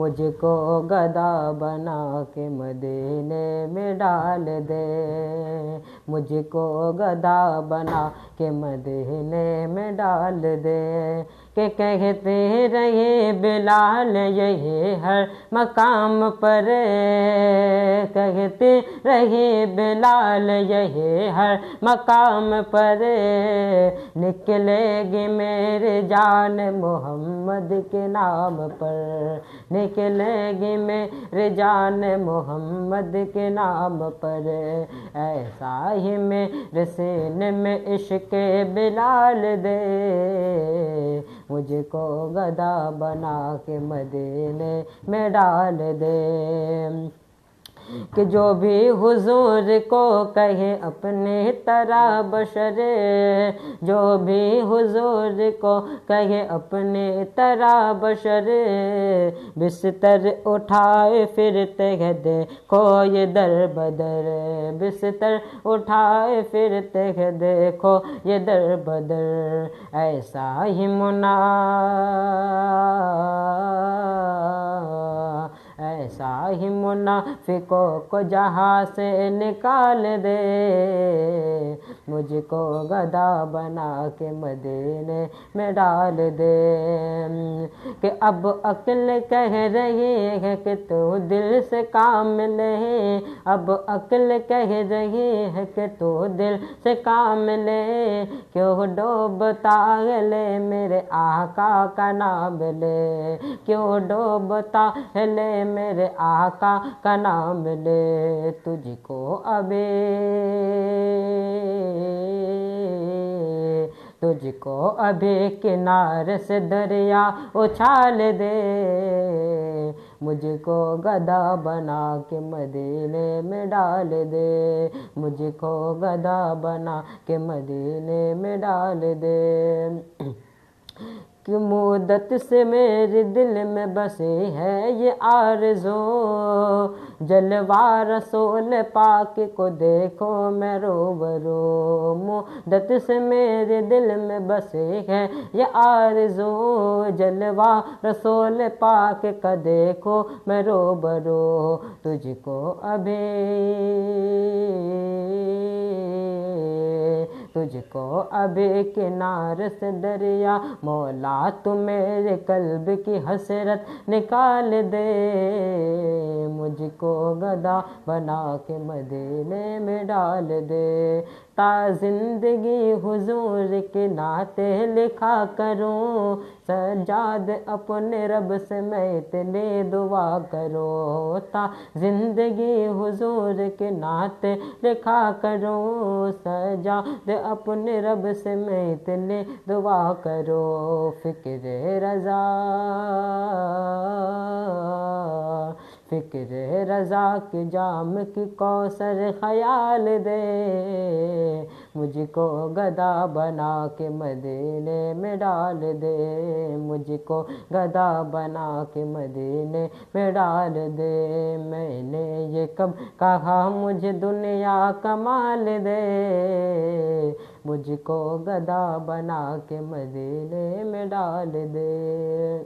مجھ کو گدا بنا کے مدینے میں ڈال دے، مجھ کو گدا بنا کے مدینے میں ڈال دے، کہ کہتے رہے بلال یہی ہر مقام پر، کہتے رہے بلال یہی ہر مقام پر، نکلے گی میری جان محمد کے نام پر، نکلے گی میری جان محمد کے نام پر، ایسا ہی میرے سینے میں عشق بلال دے، مجھ کو گدا بنا کے مدینے میں ڈال دے، کہ جو بھی حضور کو کہے اپنی طرح بشر، جو بھی حضور کو کہے اپنی طرح بشر، بستر اٹھائے پھرتے ہیں دیکھو یہ در بدر، بستر اٹھائے پھرتے ہیں دیکھو یہ در بدر، ایسا ہی ایسا ہی منافقوں کو جہاں سے نکال دے، مجھ کو گدا بنا کے مدینے میں ڈال دے، کہ اب عقل کہہ رہی ہے کہ تو دل سے کام لے، اب عقل کہہ رہی ہے کہ تو دل سے کام لے، کیوں ڈوبتا ہے لے میرے آقا کا نام لے، کیوں ڈوبتا ہے لے میرے آقا کا نام لے، تجھ کو ابھی تجھ کو ابھی کنارے سے دریا اچھال دے، مجھ کو گدا بنا کے مدینے میں ڈال دے، مجھ کو گدا بنا کے مدینے میں ڈال دے، کہ مدت سے میرے دل میں بسی ہے یہ آرزو، جلوہ رسول پاک کو دیکھو میں روبرو، مدت سے میرے دل میں بسی ہے یہ آرزو، جلوہ رسول پاک کا دیکھو میں روبرو، تجھ کو ابھی تجھ کو ابھی کنارے سے دریا مولا تو میرے قلب کی حسرت نکال دے، مجھ کو گدا بنا کے مدینے میں ڈال دے، تا زندگی حضور کے ناطے لکھا کروں، سجاد اپنے رب سے میں اتنی دعا کروں، تا زندگی حضور کے ناطے لکھا کروں، سجاد اپنے رب سے میں اتنی دعا کروں، فکر رضا فکر رضا کی جام کی کوثر خیال دے، مجھ کو گدا بنا کے مدینے میں ڈال دے، مجھ کو گدا بنا کے مدینے میں ڈال دے، میں نے یہ کب کہا مجھے دنیا کا مال دے، مجھ کو گدا بنا کے مدینے میں ڈال دے۔